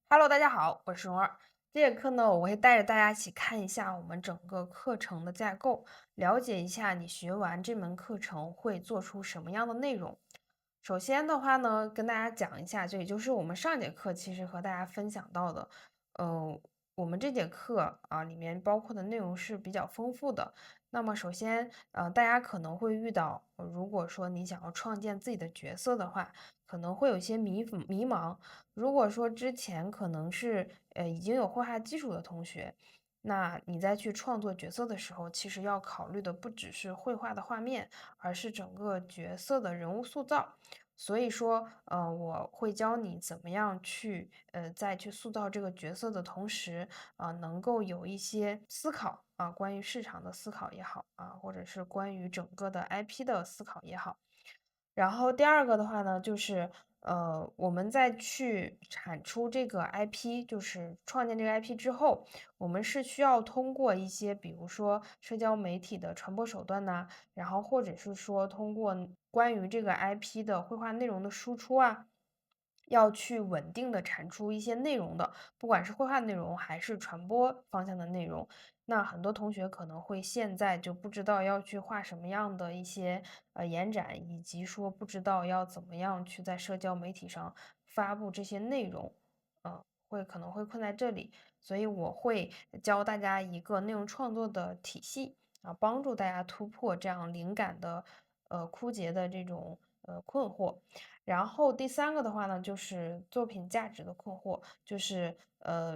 Hello，大家好，我是蓉儿。这节课呢，我会带着大家一起看一下我们整个课程的架构，了解一下你学完这门课程会做出什么样的内容。首先的话呢，跟大家讲一下，这也就是我们上节课其实和大家分享到的，呃，我们这节课里面包括的内容是比较丰富的。那么首先，大家可能会遇到，如果说你想要创建自己的角色的话，可能会有一些迷茫。如果说之前可能是已经有绘画基础的同学，那你在去创作角色的时候，其实要考虑的不只是绘画的画面，而是整个角色的人物塑造。所以说，我会教你怎么样去，在去塑造这个角色的同时，能够有一些思考关于市场的思考也好或者是关于整个的 IP 的思考也好。然后第二个的话呢，就是我们再去产出这个 IP，就是创建这个 IP 之后，我们是需要通过一些，比如说社交媒体的传播手段呐，然后或者是说通过关于这个 IP 的绘画内容的输出要去稳定的产出一些内容的，不管是绘画内容还是传播方向的内容。那很多同学可能会现在就不知道要去画什么样的一些延展，以及说不知道要怎么样去在社交媒体上发布这些内容，可能会困在这里，所以我会教大家一个内容创作的体系帮助大家突破这样灵感的枯竭的这种困惑。然后第三个的话呢，就是作品价值的困惑，就是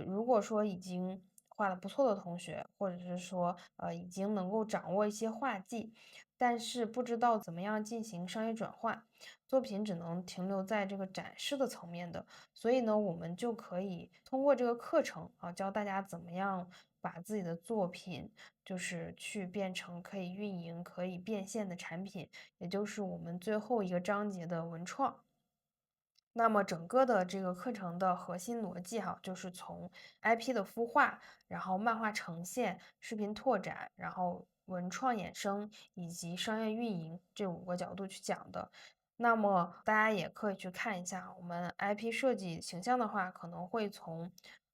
如果说已经画的不错的同学，或者是说已经能够掌握一些画技，但是不知道怎么样进行商业转换，作品只能停留在这个展示的层面的，所以呢，我们就可以通过这个课程教大家怎么样把自己的作品就是去变成可以运营、可以变现的产品，也就是我们最后一个章节的文创。那么整个的这个课程的核心逻辑就是从 IP 的孵化，然后漫画呈现、视频拓展，然后文创衍生以及商业运营这5个角度去讲的。那么大家也可以去看一下我们 IP 设计形象的话，可能会从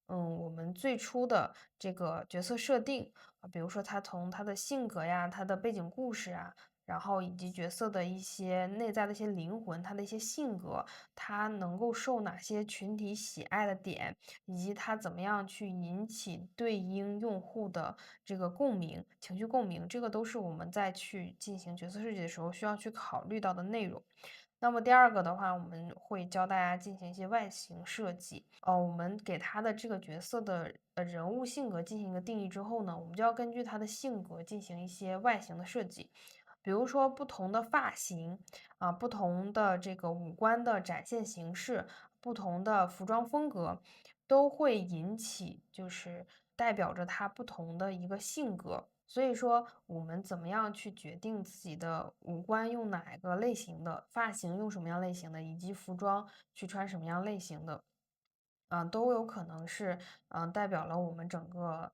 我们最初的这个角色设定比如说他从他的性格呀、他的背景故事然后以及角色的一些内在的一些灵魂，他的一些性格，他能够受哪些群体喜爱的点，以及他怎么样去引起对应用户的这个共鸣、情绪共鸣，这个都是我们在去进行角色设计的时候需要去考虑到的内容。那么第二个的话，我们会教大家进行一些外形设计。我们给他的这个角色的人物性格进行一个定义之后呢，我们就要根据他的性格进行一些外形的设计。比如说不同的发型不同的这个五官的展现形式，不同的服装风格，都会引起就是代表着他不同的一个性格。所以说，我们怎么样去决定自己的五官用哪个类型的，发型用什么样类型的，以及服装去穿什么样类型的，都有可能是代表了我们整个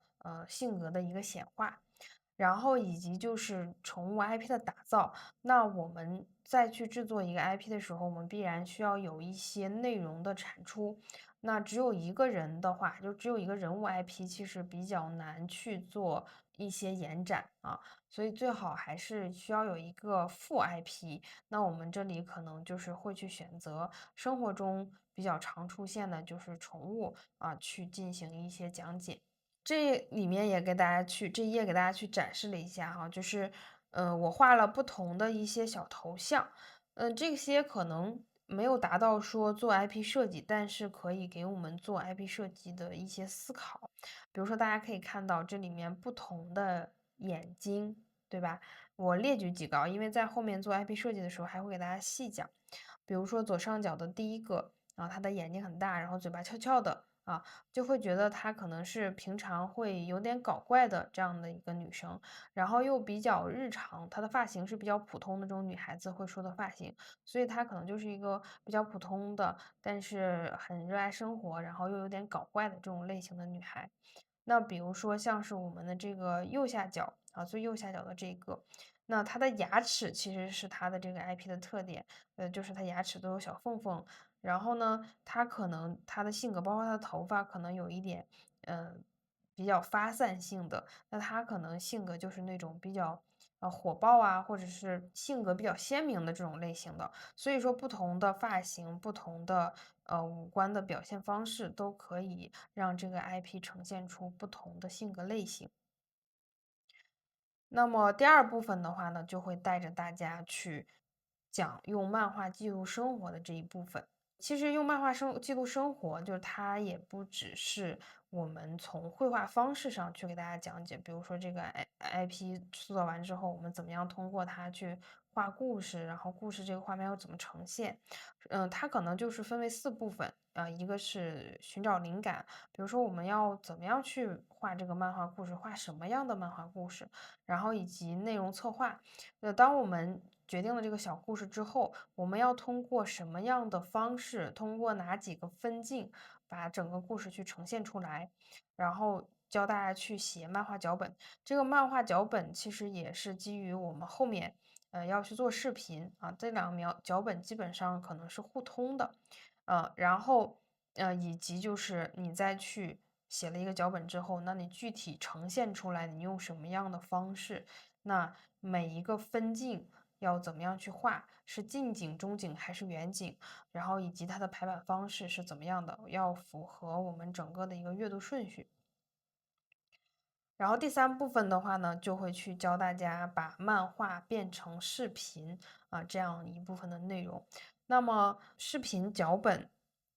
性格的一个显化。然后以及就是宠物 IP 的打造，那我们再去制作一个 IP 的时候，我们必然需要有一些内容的产出。那只有一个人的话，就只有一个人物 IP，其实比较难去做一些延展所以最好还是需要有一个副 IP。那我们这里可能就是会去选择生活中比较常出现的，就是宠物去进行一些讲解。这里面也给大家去这一页给大家去展示了一下就是，我画了不同的一些小头像，这些可能没有达到说做 IP 设计，但是可以给我们做 IP 设计的一些思考。比如说大家可以看到这里面不同的眼睛，对吧？我列举几个因为在后面做 IP 设计的时候还会给大家细讲。比如说左上角的第一个，她的眼睛很大，然后嘴巴翘翘的就会觉得她可能是平常会有点搞怪的这样的一个女生，然后又比较日常，她的发型是比较普通的这种女孩子会说的发型，所以她可能就是一个比较普通的，但是很热爱生活，然后又有点搞怪的这种类型的女孩。那比如说像是我们的这个右下角最右下角的这个，那它的牙齿其实是它的这个 IP 的特点，就是它牙齿都有小缝缝，然后呢，他可能他的性格，包括他的头发，可能有一点，比较发散性的。那他可能性格就是那种比较火爆啊，或者是性格比较鲜明的这种类型的。所以说，不同的发型、不同的五官的表现方式，都可以让这个 IP 呈现出不同的性格类型。那么第二部分的话呢，就会带着大家去讲用漫画记录生活的这一部分。其实用漫画记录生活，就是它也不只是我们从绘画方式上去给大家讲解，比如说这个 IP 塑造完之后，我们怎么样通过它去画故事，然后故事这个画面要怎么呈现。它可能就是分为4部分，一个是寻找灵感，比如说我们要怎么样去画这个漫画故事，画什么样的漫画故事，然后以及内容策划。当我们决定了这个小故事之后，我们要通过什么样的方式，通过哪几个分镜，把整个故事去呈现出来，然后教大家去写漫画脚本。这个漫画脚本其实也是基于我们后面要去做视频啊，这两个脚本基本上可能是互通的。然后以及就是你再去写了一个脚本之后，那你具体呈现出来，你用什么样的方式，那每一个分镜要怎么样去画，是近景、中景还是远景，然后以及它的排版方式是怎么样的，要符合我们整个的一个阅读顺序。然后第三部分的话呢，就会去教大家把漫画变成视频啊，这样一部分的内容。那么视频脚本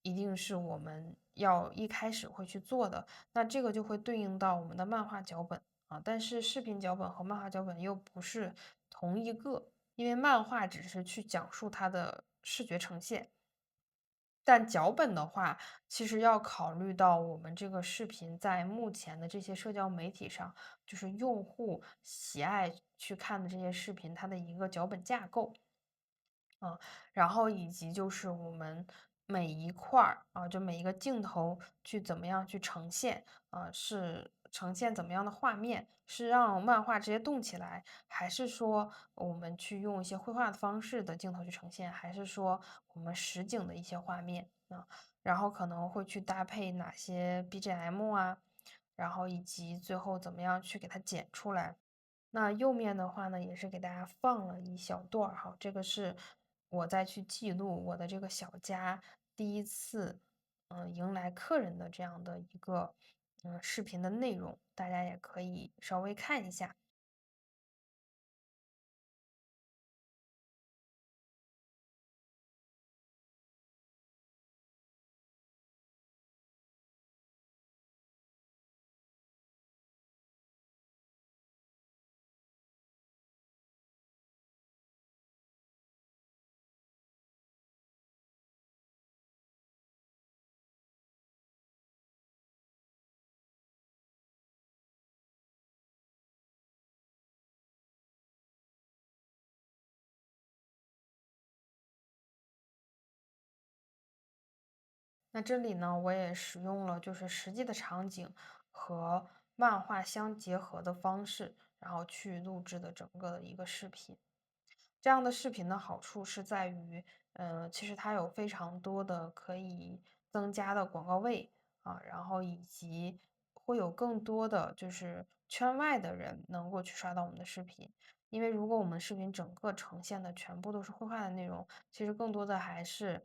一定是我们要一开始会去做的，那这个就会对应到我们的漫画脚本啊。但是视频脚本和漫画脚本又不是同一个，因为漫画只是去讲述它的视觉呈现，但脚本的话，其实要考虑到我们这个视频在目前的这些社交媒体上，就是用户喜爱去看的这些视频，它的一个脚本架构。然后以及就是我们每一块儿啊，就每一个镜头去怎么样去呈现是呈现怎么样的画面，是让漫画直接动起来，还是说我们去用一些绘画的方式的镜头去呈现，还是说我们实景的一些画面啊，然后可能会去搭配哪些 BGM 啊，然后以及最后怎么样去给它剪出来。那右面的话呢，也是给大家放了一小段儿哈，这个是我再去记录我的这个小家第一次，迎来客人的这样的一个，视频的内容，大家也可以稍微看一下。那这里呢，我也使用了就是实际的场景和漫画相结合的方式，然后去录制的整个的一个视频。这样的视频的好处是在于，其实它有非常多的可以增加的广告位啊，然后以及会有更多的就是圈外的人能够去刷到我们的视频。因为如果我们视频整个呈现的全部都是绘画的内容，其实更多的还是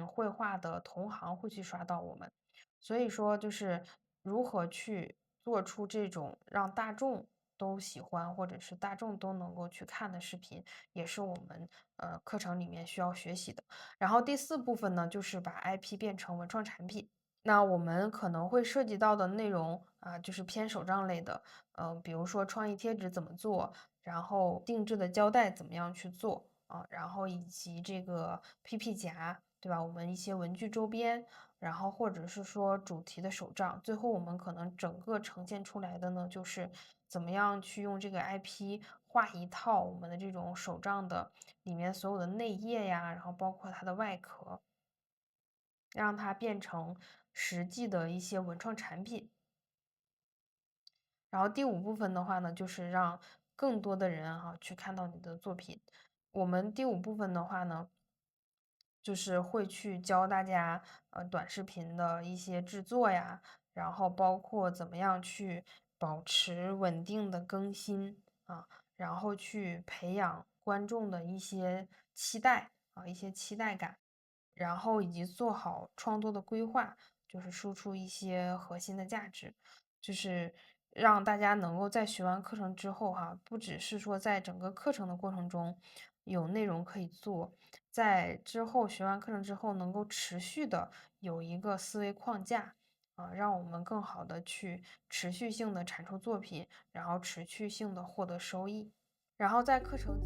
绘画的同行会去刷到我们。所以说，就是如何去做出这种让大众都喜欢，或者是大众都能够去看的视频，也是我们课程里面需要学习的。然后第四部分呢，就是把 IP 变成文创产品。那我们可能会涉及到的内容啊，就是偏手账类的，比如说创意贴纸怎么做，然后定制的胶带怎么样去做啊，然后以及这个 PP 夹，对吧？我们一些文具周边，然后或者是说主题的手账，最后我们可能整个呈现出来的呢，就是怎么样去用这个 IP 画一套我们的这种手账的里面所有的内页呀，然后包括它的外壳，让它变成实际的一些文创产品。然后第五部分的话呢，就是让更多的人哈去看到你的作品。我们第五部分的话呢，就是会去教大家短视频的一些制作呀，然后包括怎么样去保持稳定的更新啊，然后去培养观众的一些期待啊，一些期待感。然后以及做好创作的规划，就是输出一些核心的价值，就是让大家能够在学完课程之后哈，不只是说在整个课程的过程中有内容可以做，在之后学完课程之后能够持续的有一个思维框架啊，让我们更好的去持续性的产出作品，然后持续性的获得收益，然后在课程。